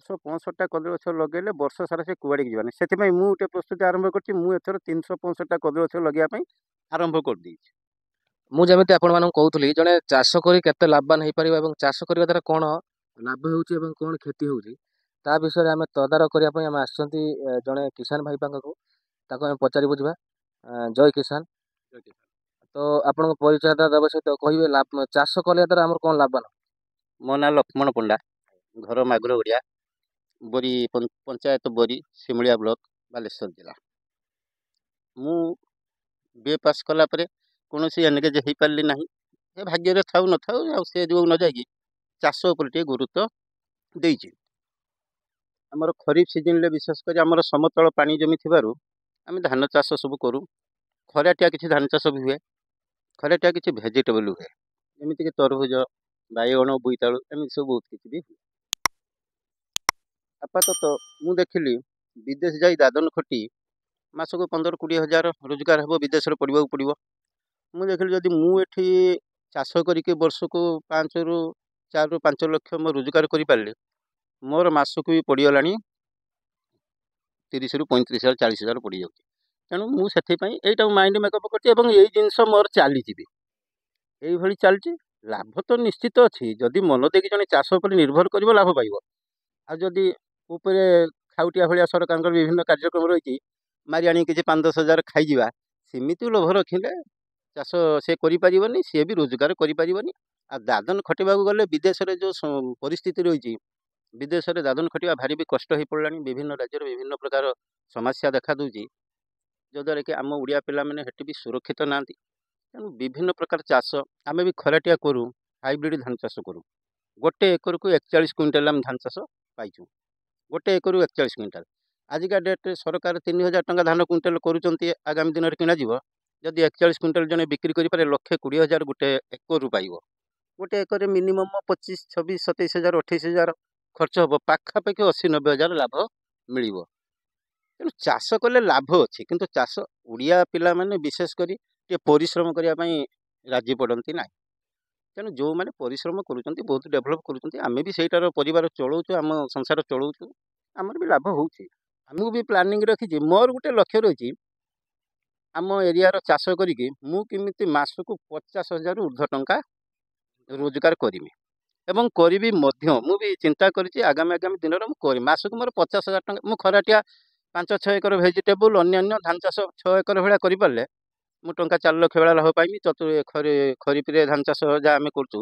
365ଟା କଦଳୀ ଗଛ ଲଗେଇଲେ ବର୍ଷ ସାରା ସେ କୁଆଡ଼ିକି ଯିବାନି। ସେଥିପାଇଁ ମୁଁ ଗୋଟେ ପ୍ରସ୍ତୁତି ଆରମ୍ଭ କରିଛି। ମୁଁ ଏଥର 365ଟା କଦଳୀ ଗଛ ଲଗେଇବା ପାଇଁ ଆରମ୍ଭ କରିଦେଇଛି। ମୁଁ ଯେମିତି ଆପଣମାନଙ୍କୁ କହୁଥିଲି ଜଣେ ଚାଷ କରି କେତେ ଲାଭବାନ ହେଇପାରିବ ଏବଂ ଚାଷ କରିବା ଦ୍ୱାରା କ'ଣ ଲାଭ ହେଉଛି ଏବଂ କ'ଣ କ୍ଷତି ହେଉଛି ତା ବିଷୟରେ ଆମେ ତଦାରଖ କରିବା ପାଇଁ ଆମେ ଆସିଛନ୍ତି ଜଣେ କିଷାନ ଭାଇ ପାଖକୁ। ତାକୁ ଆମେ ପଚାରି ବୁଝିବା। ଜୟ କିଷାନ। ତ ଆପଣଙ୍କ ପରିଚୟଟା ଦେବା ସହିତ କହିବେ ଚାଷ କରିବା ଦ୍ୱାରା ଆମର କ'ଣ ଲାଭବାନ? ମୋ ନାଁ ଲକ୍ଷ୍ମଣ ପଣ୍ଡା, ଘର ମାଗୁର ଓଡ଼ିଆ, ବୋରି ପଞ୍ଚାୟତ ବୋରି, ଶିମୁଳିଆ ବ୍ଲକ, ବାଲେଶ୍ୱର ଜିଲ୍ଲା। ମୁଁ ବିଏ ପାସ୍ କଲା ପରେ କୌଣସି ଏନଗେଜ୍ ହେଇପାରିଲି ନାହିଁ। ଏ ଭାଗ୍ୟରେ ଥାଉ ନଥାଉ ଆଉ ସେ ଯୋଉ ନ ଯାଇକି ଚାଷ ଉପରେ ଟିକେ ଗୁରୁତ୍ୱ ଦେଇଛି। ଆମର ଖରିଫ ସିଜନରେ ବିଶେଷ କରି ଆମର ସମତଳ ପାଣି ଜମି ଥିବାରୁ ଆମେ ଧାନ ଚାଷ ସବୁ କରୁ। ଖରାଟିଆ କିଛି ଧାନ ଚାଷ ବି ହୁଏ, ଖରାଟିଆ କିଛି ଭେଜିଟେବଲ ହୁଏ, ଯେମିତିକି ତରଭୁଜ, ବାଇଗଣ, ବୋଇତାଳୁ, ଏମିତି ସବୁ ବହୁତ କିଛି ବି ହୁଏ। ଆପାତତଃ ମୁଁ ଦେଖିଲି ବିଦେଶ ଯାଇ ଦାଦନ ଖଟି ମାସକୁ 15-20 ହଜାର ରୋଜଗାର ହେବ, ବିଦେଶରେ ପଡ଼ିବାକୁ ପଡ଼ିବ। ମୁଁ ଦେଖିଲି ଯଦି ମୁଁ ଏଠି ଚାଷ କରିକି ବର୍ଷକୁ 4-5 ଲକ୍ଷ ମୁଁ ରୋଜଗାର କରିପାରିଲି, ମୋର ମାସକୁ ବି ପଡ଼ିଗଲାଣି 30-35 ହଜାର, 40 ହଜାର ପଡ଼ିଯାଉଛି। ତେଣୁ ମୁଁ ସେଥିପାଇଁ ଏଇଟାକୁ ମାଇଣ୍ଡ ମେକଅପ୍ କରିଛି ଏବଂ ଏଇ ଜିନିଷ ମୋର ଚାଲିଛି ବି, ଏଇଭଳି ଚାଲିଛି। ଲାଭ ତ ନିଶ୍ଚିତ ଅଛି। ଯଦି ମନ ଦେଇକି ଜଣେ ଚାଷ ଉପରେ ନିର୍ଭର କରିବ, ଲାଭ ପାଇବ। ଆଉ ଯଦି ଉପରେ ଖାଉଟିଆ ଭଳିଆ ସରକାରଙ୍କର ବିଭିନ୍ନ କାର୍ଯ୍ୟକ୍ରମ ରହିଛି, ମାରି ଆଣି କିଛି 5-10 ହଜାର ଖାଇଯିବା, ସେମିତି ଲୋଭ ରଖିଲେ ଚାଷ ସେ କରିପାରିବନି, ସିଏ ବି ରୋଜଗାର କରିପାରିବନି। ଆଉ ଦାଦନ ଖଟିବାକୁ ଗଲେ ବିଦେଶରେ ଯେଉଁ ପରିସ୍ଥିତି ରହିଛି, ବିଦେଶରେ ଦାଦନ ଖଟିବା ଭାରି ବି କଷ୍ଟ ହୋଇପଡ଼ିଲାଣି। ବିଭିନ୍ନ ରାଜ୍ୟରେ ବିଭିନ୍ନ ପ୍ରକାର ସମସ୍ୟା ଦେଖାଦେଉଛି, ଯଦ୍ୱାରା କି ଆମ ଓଡ଼ିଆ ପିଲାମାନେ ସେଠି ବି ସୁରକ୍ଷିତ ନାହାନ୍ତି। ତେଣୁ ବିଭିନ୍ନ ପ୍ରକାର ଚାଷ ଆମେ ବି ଖରାଟିଆ କରୁ, ହାଇବ୍ରିଡ଼ ଧାନ ଚାଷ କରୁ। ଗୋଟେ ଏକରକୁ 41 କୁଇଣ୍ଟାଲ ଆମେ ଧାନ ଚାଷ ପାଇଛୁ। ଗୋଟେ ଏକରକୁ 41 କୁଇଣ୍ଟାଲ। ଆଜିକା ଡେଟ୍ରେ ସରକାର 3,000 ଟଙ୍କା ଧାନ କୁଇଣ୍ଟାଲ କରୁଛନ୍ତି, ଆଗାମୀ ଦିନରେ କିଣାଯିବ। ଯଦି 41 କୁଇଣ୍ଟାଲ ଜଣେ ବିକ୍ରି କରିପାରେ, 1,20,000 ଗୋଟେ ଏକରରୁ ପାଇବ। ଗୋଟେ ଏକରରେ ମିନିମମ୍ 25, 26, 27 ହଜାର, 28 ହଜାର ଖର୍ଚ୍ଚ ହେବ, ପାଖାପାଖି 80-90 ହଜାର ଲାଭ ମିଳିବ। ତେଣୁ ଚାଷ କଲେ ଲାଭ ଅଛି, କିନ୍ତୁ ଚାଷ ଓଡ଼ିଆ ପିଲାମାନେ ବିଶେଷ କରି ଟିକେ ପରିଶ୍ରମ କରିବା ପାଇଁ ରାଜି ପଡ଼ନ୍ତି ନାହିଁ। ତେଣୁ ଯେଉଁମାନେ ପରିଶ୍ରମ କରୁଛନ୍ତି, ବହୁତ ଡେଭଲପ୍ କରୁଛନ୍ତି, ଆମେ ବି ସେଇଟାର ପରିବାର ଚଳଉଛୁ, ଆମ ସଂସାର ଚଳଉଛୁ, ଆମର ବି ଲାଭ ହେଉଛି। ଆମକୁ ବି ପ୍ଲାନିଂ ରଖିଛି, ମୋର ଗୋଟେ ଲକ୍ଷ୍ୟ ରହିଛି, ଆମ ଏରିଆର ଚାଷ କରିକି ମୁଁ କେମିତି ମାସକୁ 50,000ରୁ ଉର୍ଦ୍ଧ୍ୱ ଟଙ୍କା ରୋଜଗାର କରିମି ଏବଂ କରିବି ମଧ୍ୟ। ମୁଁ ବି ଚିନ୍ତା କରିଛି ଆଗାମୀ ଦିନରେ ମୁଁ କରିବି। ମାସକୁ ମୋର 50,000 ଟଙ୍କା, ମୁଁ ଖରାଟିଆ 5-6 ଏକର ଭେଜିଟେବୁଲ, ଅନ୍ୟାନ୍ୟ ଧାନ ଚାଷ 6 ଏକର ଭଳିଆ କରିପାରିଲେ ମୁଁ ଟଙ୍କା 4 ଲକ୍ଷ ଭଳିଆ ଲାଭ ପାଇମି। ଖରିଫରେ ଧାନ ଚାଷ ଯାହା ଆମେ କରୁଛୁ,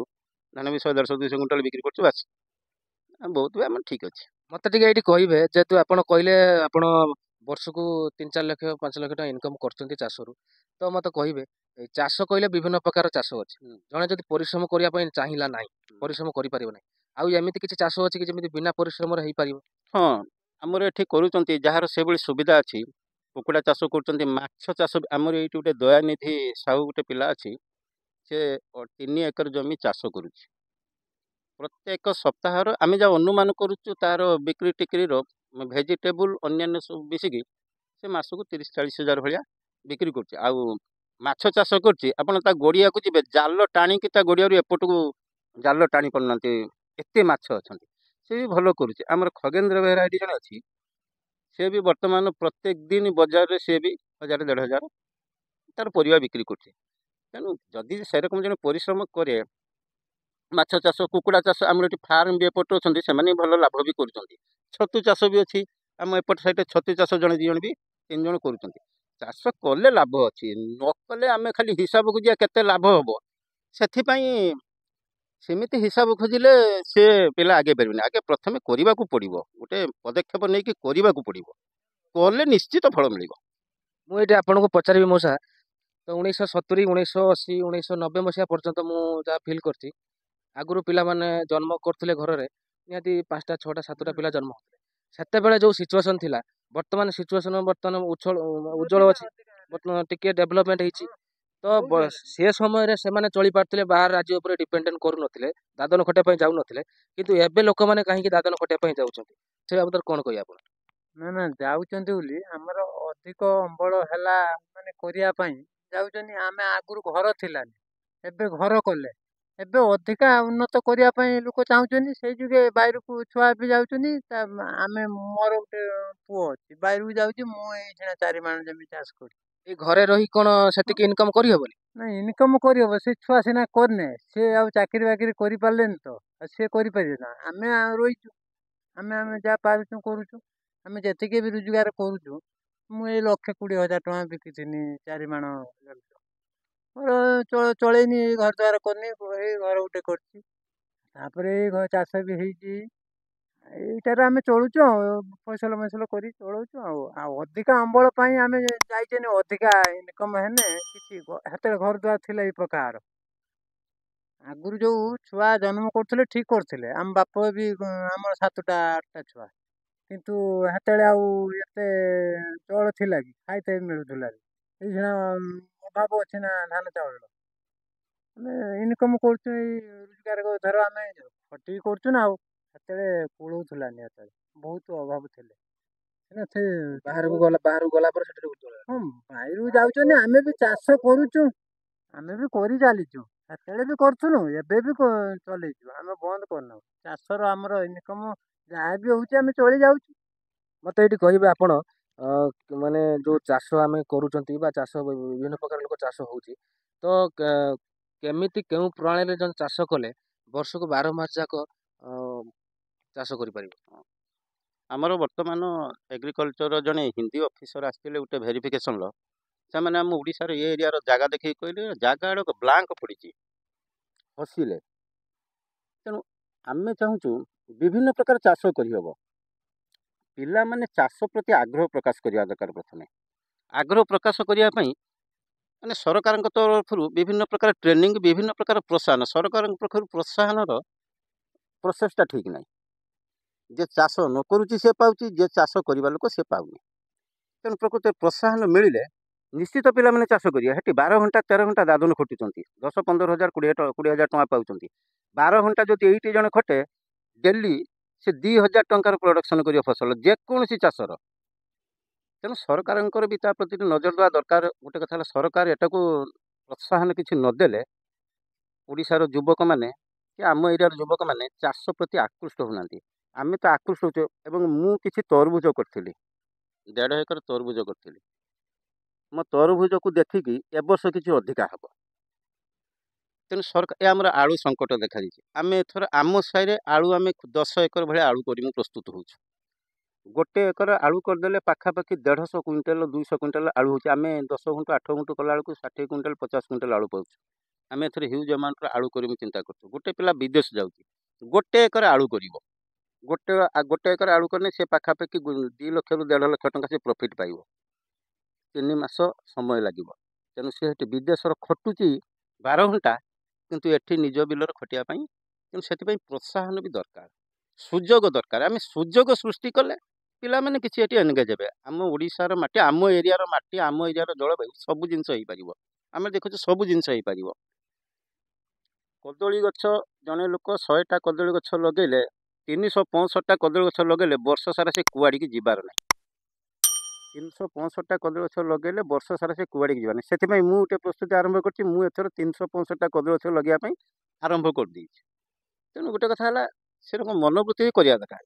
ଧାନ ବି 100, 150, 200 କୁଇଣ୍ଟାଲ ବିକ୍ରି କରୁଛୁ, ବାସ୍ ବହୁତ ବି ଆମର ଠିକ୍ ଅଛି। ମତେ ଟିକେ ଏଇଠି କହିବେ, ଯେହେତୁ ଆପଣ କହିଲେ ଆପଣ ବର୍ଷକୁ 3-4 ଲକ୍ଷ 5 ଲକ୍ଷ ଟଙ୍କା ଇନକମ୍ କରୁଛନ୍ତି ଚାଷରୁ, ତ ମତେ କହିବେ ଏଇ ଚାଷ କହିଲେ ବିଭିନ୍ନ ପ୍ରକାର ଚାଷ ଅଛି। ଜଣେ ଯଦି ପରିଶ୍ରମ କରିବା ପାଇଁ ଚାହିଁଲା ନାହିଁ, ପରିଶ୍ରମ କରିପାରିବ ନାହିଁ, ଆଉ ଏମିତି କିଛି ଚାଷ ଅଛି କି ଯେମିତି ବିନା ପରିଶ୍ରମରେ ହେଇପାରିବ? ହଁ, ଆମର ଏଠି କରୁଛନ୍ତି, ଯାହାର ସେଭଳି ସୁବିଧା ଅଛି। କୁକୁଡ଼ା ଚାଷ କରୁଛନ୍ତି, ମାଛ ଚାଷ। ଆମର ଏଇଠି ଗୋଟେ ଦୟାନିଧି ସାହୁ ଗୋଟେ ପିଲା ଅଛି, ସେ 3 ଏକର ଜମି ଚାଷ କରୁଛି। ପ୍ରତ୍ୟେକ ସପ୍ତାହର ଆମେ ଯାହା ଅନୁମାନ କରୁଛୁ ତାର ବିକ୍ରି ଟିକ୍ରିର ଭେଜିଟେବୁଲ ଅନ୍ୟାନ୍ୟ ସବୁ ମିଶିକି ସେ ମାସକୁ 30-40 ହଜାର ଭଳିଆ ବିକ୍ରି କରୁଛି। ଆଉ ମାଛ ଚାଷ କରୁଛି, ଆପଣ ତା ଗଡ଼ିଆକୁ ଯିବେ, ଜାଲ ଟାଣିକି ତା ଗଡ଼ିଆରୁ ଏପଟକୁ ଜାଲ ଟାଣି ପାରୁନାହାନ୍ତି, ଏତେ ମାଛ ଅଛନ୍ତି। ସେ ବି ଭଲ କରୁଛି। ଆମର ଖଗେନ୍ଦ୍ର ବେହେରା ଏଠି ଜଣେ ଅଛି, ସେ ବି ବର୍ତ୍ତମାନ ପ୍ରତ୍ୟେକ ଦିନ ବଜାରରେ ସେ ବି 1,000-1,500 ତାର ପରିବା ବିକ୍ରି କରୁଛି। ତେଣୁ ଯଦି ସେରକମ ଜଣେ ପରିଶ୍ରମ କରେ, ମାଛ ଚାଷ, କୁକୁଡ଼ା ଚାଷ, ଆମର ଏଠି ଫାର୍ମ ବି ଏପଟେ ଅଛନ୍ତି, ସେମାନେ ଭଲ ଲାଭ ବି କରୁଛନ୍ତି। ଛତୁ ଚାଷ ବି ଅଛି, ଆମ ଏପଟ ସାଇଡ଼ରେ ଛତୁ ଚାଷ ଜଣେ 2 ଜଣ ବି 3 ଜଣ କରୁଛନ୍ତି। ଚାଷ କଲେ ଲାଭ ଅଛି, ନ କଲେ ଆମେ ଖାଲି ହିସାବକୁ ଯିବା କେତେ ଲାଭ ହେବ, ସେଥିପାଇଁ ସେମିତି ହିସାବ ଖୋଜିଲେ ସେ ପିଲା ଆଗେଇ ପାରିବେନି। ଆଗେ ପ୍ରଥମେ କରିବାକୁ ପଡ଼ିବ, ଗୋଟେ ପଦକ୍ଷେପ ନେଇକି କରିବାକୁ ପଡ଼ିବ, କଲେ ନିଶ୍ଚିତ ଫଳ ମିଳିବ। ମୁଁ ଏଇଠି ଆପଣଙ୍କୁ ପଚାରିବି ମଉସା, ତ 1970, 1980, 1990 ମସିହା ପର୍ଯ୍ୟନ୍ତ ମୁଁ ଯାହା ଫିଲ୍ କରିଛି, ଆଗରୁ ପିଲାମାନେ ଜନ୍ମ କରୁଥିଲେ ଘରରେ ନିହାତି 5ଟା 6ଟା 7ଟା ପିଲା ଜନ୍ମ ହଉଥିଲେ। ସେତେବେଳେ ଯେଉଁ ସିଚୁଏସନ୍ ଥିଲା, ବର୍ତ୍ତମାନ ସିଚୁଏସନ୍ ଉଜ୍ଜଳ ଅଛି, ବର୍ତ୍ତମାନ ଟିକେ ଡେଭଲପମେଣ୍ଟ ହେଇଛି। ତ ସେ ସମୟରେ ସେମାନେ ଚଳି ପାରୁଥିଲେ, ବାହାର ରାଜ୍ୟ ଉପରେ ଡିପେଣ୍ଡେଣ୍ଟ କରୁନଥିଲେ, ଦାଦନ ଖଟିବା ପାଇଁ ଯାଉନଥିଲେ। କିନ୍ତୁ ଏବେ ଲୋକମାନେ କାହିଁକି ଦାଦନ ଖଟିବା ପାଇଁ ଯାଉଛନ୍ତି, ସେ ବାବଦରେ କ'ଣ କହିବେ ଆପଣ? ନା ଯାଉଛନ୍ତି ବୋଲି ଆମର ଅଧିକ ଅମ୍ଳ ହେଲା ମାନେ କରିବା ପାଇଁ ଯାଉଛନ୍ତି। ଆମେ ଆଗରୁ ଘର ଥିଲାନି, ଏବେ ଘର କଲେ, ଏବେ ଅଧିକା ଉନ୍ନତ କରିବା ପାଇଁ ଲୋକ ଚାହୁଁଛନ୍ତି, ସେଇ ଯୁଗେ ବାହାରକୁ ଛୁଆ ବି ଯାଉଛନ୍ତି। ଆମେ ମୋର ଗୋଟେ ପୁଅ ଅଛି, ବାହାରକୁ ଯାଉଛି, ମୁଁ ଏଇ 4 ମାଣ ଜମି ଚାଷ କରୁଛି। ଏଇ ଘରେ ରହି କ'ଣ ସେତିକି ଇନକମ୍ କରିହବନି? ନାଇଁ, ଇନକମ୍ କରିହବ, ସେ ଛୁଆ ସିନା କରିନେ, ସେ ଆଉ ଚାକିରି ବାକିରି କରିପାରିଲେନି ତ, ଆଉ ସିଏ କରିପାରିବେ ନା? ଆମେ ରହିଛୁ, ଆମେ ଯାହା ପାରୁଛୁ କରୁଛୁ। ଆମେ ଯେତିକି ବି ରୋଜଗାର କରୁଛୁ, ମୁଁ ଏଇ 1,20,000 ଟଙ୍କା ବିକିଥିନି 4 ମାଣ ଜମି। ମୋର ଚଳେଇନି, ଏଇ ଘର ଦ୍ୱାର କରିନି, ଏଇ ଘର ଗୋଟେ କରିଛି, ତାପରେ ଏଇ ଚାଷ ବି ହେଇଛି, ଏଇଟାରେ ଆମେ ଚଳୁଛୁ ଆଉ, ଫସଲ ମସଲ କରି ଚଳୁଛୁ ଆଉ। ଆଉ ଅଧିକା ଅମଳ ପାଇଁ ଆମେ ଯାଇଛେ, ଅଧିକା ଇନକମ୍ ହେନେ କିଛି ସେତେବେଳେ ଘର ଦ୍ୱାର ଥିଲା ଏଇ ପ୍ରକାର। ଆଗରୁ ଯୋଉ ଛୁଆ ଜନ୍ମ କରୁଥିଲେ ଠିକ କରୁଥିଲେ, ଆମ ବାପ ବି ଆମର 7ଟା 8ଟା ଛୁଆ, କିନ୍ତୁ ସେତେବେଳେ ଆଉ ଏତେ ଚଳ ଥିଲା କି? ଖାଇତେ ମିଳୁଥିଲା କି? ଏଇ ଅଭାବ ଅଛି ନା ଧାନ ଚାଉଳ। ଆମେ ଇନକମ୍ କରୁଛୁ, ଏଇ ରୋଜଗାର ଧର ଆମେ ଖଟିକି କରୁଛୁ ନା ଆଉ। ସେତେବେଳେ କୁଳଉଥିଲାନି, ସେତେବେଳେ ବହୁତ ଅଭାବ ଥିଲେ। ସେ ବାହାରକୁ ଗଲା ପରେ ସେଠି ହଁ, ବାହାରକୁ ଯାଉଛନ୍ତି, ଆମେ ବି ଚାଷ କରୁଛୁ, ଆମେ ବି କରି ଚାଲିଛୁ। ସେତେବେଳେ ବି କରୁଥିଲୁ, ଏବେ ବି ଚଲେଇଛୁ, ଆମେ ବନ୍ଦ କରୁନାହୁଁ। ଚାଷର ଆମର ଇନକମ୍ ଯାହା ବି ହଉଛି ଆମେ ଚଳି ଯାଉଛୁ। ମତେ ଏଇଠି କହିବେ ଆପଣ, ମାନେ ଯୋଉ ଚାଷ ଆମେ କରୁଛନ୍ତି ବା ଚାଷ ବିଭିନ୍ନ ପ୍ରକାର ଲୋକ ଚାଷ ହଉଛି, ତ କେମିତି କେଉଁ ପ୍ରଣାଳୀରେ ଜଣେ ଚାଷ କଲେ ବର୍ଷକୁ 12 ମାସ ଯାକ ଚାଷ କରିପାରିବ? ଆମର ବର୍ତ୍ତମାନ ଏଗ୍ରିକଲଚର ଜଣେ ହିନ୍ଦୀ ଅଫିସର ଆସିଥିଲେ ଗୋଟେ ଭେରିଫିକେସନ୍ର। ସେମାନେ ଆମ ଓଡ଼ିଶାର ଏ ଏରିଆର ଜାଗା ଦେଖିକି କହିଲେ, ଜାଗା ଗୁଡ଼ାକ ବ୍ଲାଙ୍କ ପଡ଼ିଛି, ହସିଲେ। ତେଣୁ ଆମେ ଚାହୁଁଛୁ ବିଭିନ୍ନ ପ୍ରକାର ଚାଷ କରିହେବ। ପିଲାମାନେ ଚାଷ ପ୍ରତି ଆଗ୍ରହ ପ୍ରକାଶ କରିବା ଦରକାର। ପ୍ରଥମେ ଆଗ୍ରହ ପ୍ରକାଶ କରିବା ପାଇଁ ମାନେ ସରକାରଙ୍କ ତରଫରୁ ବିଭିନ୍ନ ପ୍ରକାର ଟ୍ରେନିଂ, ବିଭିନ୍ନ ପ୍ରକାର ପ୍ରୋତ୍ସାହନ, ସରକାରଙ୍କ ପାଖରୁ ପ୍ରୋତ୍ସାହନର ପ୍ରୋସେସଟା ଠିକ୍ ନାହିଁ। ଯେ ଚାଷ ନ କରୁଛି ସେ ପାଉଛି, ଯେ ଚାଷ କରିବା ଲୋକ ସେ ପାଉନି। ତେଣୁ ପ୍ରକୃତରେ ପ୍ରୋତ୍ସାହନ ମିଳିଲେ ନିଶ୍ଚିତ ପିଲାମାନେ ଚାଷ କରିବେ। ସେଠି 12 ଘଣ୍ଟା 13 ଘଣ୍ଟା ଦାଦନ ଖଟୁଛନ୍ତି, 10-15 ହଜାର 20,000 ଟଙ୍କା ପାଉଛନ୍ତି। 12 ଘଣ୍ଟା ଯଦି ଏଇଠି ଜଣେ ଖଟେ ଡେଲି, ସେ 2,000 ଟଙ୍କାର ପ୍ରଡକ୍ସନ କରିବ ଫସଲ, ଯେକୌଣସି ଚାଷର। ତେଣୁ ସରକାରଙ୍କର ବି ତା ପ୍ରତି ନଜର ଦେବା ଦରକାର। ଗୋଟେ କଥା ହେଲା, ସରକାର ଏଟାକୁ ପ୍ରୋତ୍ସାହନ କିଛି ନଦେଲେ ଓଡ଼ିଶାର ଯୁବକମାନେ କି ଆମ ଏରିଆର ଯୁବକମାନେ ଚାଷ ପ୍ରତି ଆକୃଷ୍ଟ ହେଉନାହାନ୍ତି। ଆମେ ତ ଆକୃଷ୍ଟ ହେଉଛୁ। ଏବଂ ମୁଁ କିଛି ତରଭୁଜ କରିଥିଲି, 1.5 ଏକର ତରଭୁଜ କରିଥିଲି। ମୋ ତରଭୁଜକୁ ଦେଖିକି ଏ ବର୍ଷ କିଛି ଅଧିକା ହେବ। ତେଣୁ ସରକାର, ଆମର ଆଳୁ ସଙ୍କଟ ଦେଖାଯାଇଛି। ଆମେ ଏଥର ଆମ ସାହିରେ ଆଳୁ ଆମେ 10 ଏକର ଭଳିଆ ଆଳୁ କରି ମୁଁ ପ୍ରସ୍ତୁତ ହେଉଛୁ। 1 ଏକର ଆଳୁ କରିଦେଲେ ପାଖାପାଖି 150 କୁଇଣ୍ଟାଲ 200 କୁଇଣ୍ଟାଲ ଆଳୁ ହେଉଛି। ଆମେ 10 ଗୁଣ୍ଠ 8 ଗୁଣ୍ଠ କଲାବେଳକୁ 60 କୁଇଣ୍ଟାଲ 50 କୁଇଣ୍ଟାଲ ଆଳୁ ପାଉଛୁ। ଆମେ ଏଥର ହ୍ୟୁଜ୍ ଆମାଉଣ୍ଟର ଆଳୁ କରିବୁ ଚିନ୍ତା କରୁଛୁ। ଗୋଟେ ପିଲା ବିଦେଶ ଯାଉଛି, 1 ଏକର ଆଳୁ କରିବ। ଗୋଟେ ଏକର ଆଳୁ କଲେ ସେ ପାଖାପାଖି 2 ଲକ୍ଷରୁ 1.5 ଲକ୍ଷ ଟଙ୍କା ସେ ପ୍ରଫିଟ୍ ପାଇବ। 3 ମାସ ସମୟ ଲାଗିବ। ତେଣୁ ସେ ସେଠି ବିଦେଶର ଖଟୁଛି 12 ଘଣ୍ଟା, କିନ୍ତୁ ଏଠି ନିଜ ବିଲରେ ଖଟିବା ପାଇଁ। ତେଣୁ ସେଥିପାଇଁ ପ୍ରୋତ୍ସାହନ ବି ଦରକାର, ସୁଯୋଗ ଦରକାର। ଆମେ ସୁଯୋଗ ସୃଷ୍ଟି କଲେ ପିଲାମାନେ କିଛି ଏଠି ଏନଗେଜ୍ ହେବେ। ଆମ ଓଡ଼ିଶାର ମାଟି, ଆମ ଏରିଆର ମାଟି, ଆମ ଏରିଆର ଜଳବାୟୁ, ସବୁ ଜିନିଷ ହେଇପାରିବ। ଆମେ ଦେଖୁଛୁ ସବୁ ଜିନିଷ ହେଇପାରିବ। କଦଳୀ ଗଛ, ଜଣେ ଲୋକ 100ଟା କଦଳୀ ଗଛ ଲଗେଇଲେ, 365ଟା କଦଳୀ ଗଛ ଲଗେଇଲେ ବର୍ଷ ସାରା ସେ କୁଆଡ଼ିକି ଯିବାର ନାହିଁ। 365ଟା କଦଳୀ ଗଛ ଲଗେଇଲେ ବର୍ଷ ସାରା ସେ କୁଆଡ଼ିକି ଯିବାର ନାହିଁ। ସେଥିପାଇଁ ମୁଁ ଗୋଟେ ପ୍ରସ୍ତୁତି ଆରମ୍ଭ କରିଛି। ମୁଁ ଏଥର 365ଟା କଦଳୀ ଗଛ ଲଗେଇବା ପାଇଁ ଆରମ୍ଭ କରିଦେଇଛି। ତେଣୁ ଗୋଟେ କଥା ହେଲା, ସେରକମ ମନୋବୃତ୍ତି କରିବା ଦରକାର।